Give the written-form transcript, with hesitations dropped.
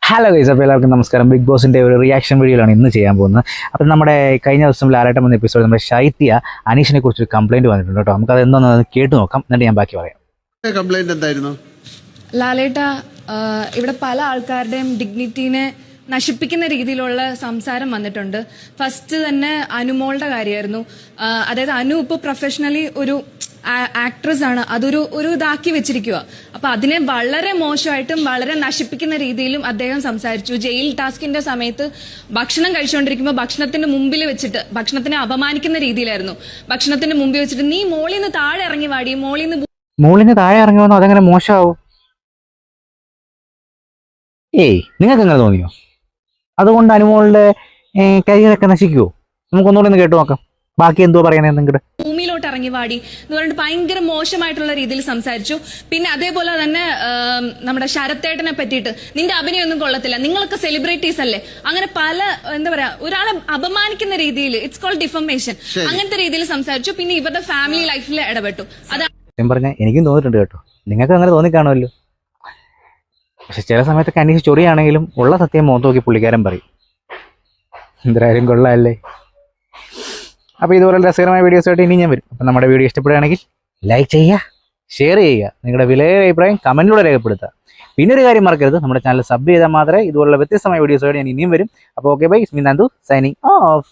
Hello guys, അപ്പോൾ എല്ലാവർക്കും നമസ്കാരം. ബിഗ് ബോസിൻ്റെ ഒരു റിയാക്ഷൻ വീഡിയോയിലാണ് ഇന്ന് ചെയ്യാൻ പോകുന്നത്. അപ്പോൾ നമ്മുടെ കഴിഞ്ഞ ദിവസം ലാലേട്ടൻ വന്ന എപ്പിസോഡ് നമ്മുടെ ശൈത്യ അനീഷിനെ കുറിച്ചൊരു കംപ്ലയിൻറ്റ് വന്നിട്ടുണ്ട് കേട്ടോ. നമുക്കത് എന്താണെന്ന് കേട്ട് നോക്കാം, എന്നിട്ട് ഞാൻ ബാക്കി പറയാം. കംപ്ലൈന്റ് എന്തായിരുന്നു? ലാലേട്ട, ഇവിടെ പല ആൾക്കാരുടെയും ഡിഗ്നിറ്റീനെ നശിപ്പിക്കുന്ന രീതിയിലുള്ള സംസാരം വന്നിട്ടുണ്ട്. ഫസ്റ്റ് തന്നെ അനുമോളുടെ കാര്യമായിരുന്നു. അതായത് അനു ഇപ്പോൾ പ്രൊഫഷണലി ഒരു ആക്ട്രസ് ആണ്, അതൊരു ഇതാക്കി വെച്ചിരിക്കുക. അപ്പൊ അതിനെ വളരെ മോശമായിട്ടും വളരെ നശിപ്പിക്കുന്ന രീതിയിലും അദ്ദേഹം സംസാരിച്ചു. ജയിൽ ടാസ്കിന്റെ സമയത്ത് ഭക്ഷണം കഴിച്ചുകൊണ്ടിരിക്കുമ്പോൾ ഭക്ഷണത്തിന്റെ മുമ്പിൽ വെച്ചിട്ട് ഭക്ഷണത്തിനെ അപമാനിക്കുന്ന രീതിയിലായിരുന്നു. ഭക്ഷണത്തിന്റെ മുമ്പിൽ വെച്ചിട്ട് നീ മോളിന്ന് താഴെ ഇറങ്ങി വാടി, മോളിന്ന് താഴെ ഇറങ്ങി വന്നോ, അതെങ്ങനെ മോശമാവും? നിങ്ങൾക്ക് എങ്ങനെ തോന്നിയോ? അതുകൊണ്ട് അനുമോളുടെ കരിയറൊക്കെ നശിക്കുവോ? നമുക്കൊന്നുകൂടി ഒന്ന് കേട്ടു നോക്കാം. ബാക്കി എന്തോ പറയണേ എന്തെങ്കിലും. ഭൂമിയിലോട്ട് ഇറങ്ങി വാടി എന്ന് പറഞ്ഞിട്ട് ഭയങ്കര മോശമായിട്ടുള്ള രീതിയിൽ സംസാരിച്ചു. പിന്നെ അതേപോലെ തന്നെ നമ്മുടെ ശരത്തേട്ടനെ പറ്റിയിട്ട് നിന്റെ അഭിനയൊന്നും കൊള്ളത്തില്ല, നിങ്ങളൊക്കെ സെലിബ്രിറ്റീസ് അല്ലേ, അങ്ങനെ പല എന്താ പറയാ ഒരാളെ അപമാനിക്കുന്ന രീതിയിൽ, ഇറ്റ്സ് കോൾഡ് ഡിഫമേഷൻ, അങ്ങനത്തെ രീതിയിൽ സംസാരിച്ചു. പിന്നെ ഇവരുടെ ഫാമിലി ലൈഫിൽ ഇടപെട്ടു. സത്യം പറഞ്ഞാൽ എനിക്കും തോന്നിയിട്ടുണ്ട് കേട്ടോ. നിങ്ങൾക്ക് അങ്ങനെ തോന്നിക്കാണുമല്ലോ. പക്ഷെ ചില സമയത്തൊക്കെ അന്വേഷിച്ച് ചൊറിയാണെങ്കിലും ഉള്ള സത്യം മുഖത്ത് നോക്കി പുള്ളിക്കാരൻ പറയും. എന്തായാലും കൊള്ളാമല്ലേ. അപ്പോൾ ഇതുപോലെ രസകരമായ വീഡിയോസായിട്ട് ഇനി ഞാൻ വരും. അപ്പം നമ്മുടെ വീഡിയോ ഇഷ്ടപ്പെടുകയാണെങ്കിൽ ലൈക്ക് ചെയ്യുക, ഷെയർ ചെയ്യുക, നിങ്ങളുടെ വിലയേറിയ അഭിപ്രായം കമൻറ്റിലൂടെ രേഖപ്പെടുത്തുക. പിന്നെ ഒരു കാര്യം മറക്കരുത്, നമ്മുടെ ചാനൽ സബ് ചെയ്താൽ മാത്രമേ ഇതുപോലുള്ള വ്യത്യസ്തമായ വീഡിയോസായിട്ട് ഞാൻ ഇനിയും വരും. അപ്പോൾ okay bye, Ismi Nandu signing of.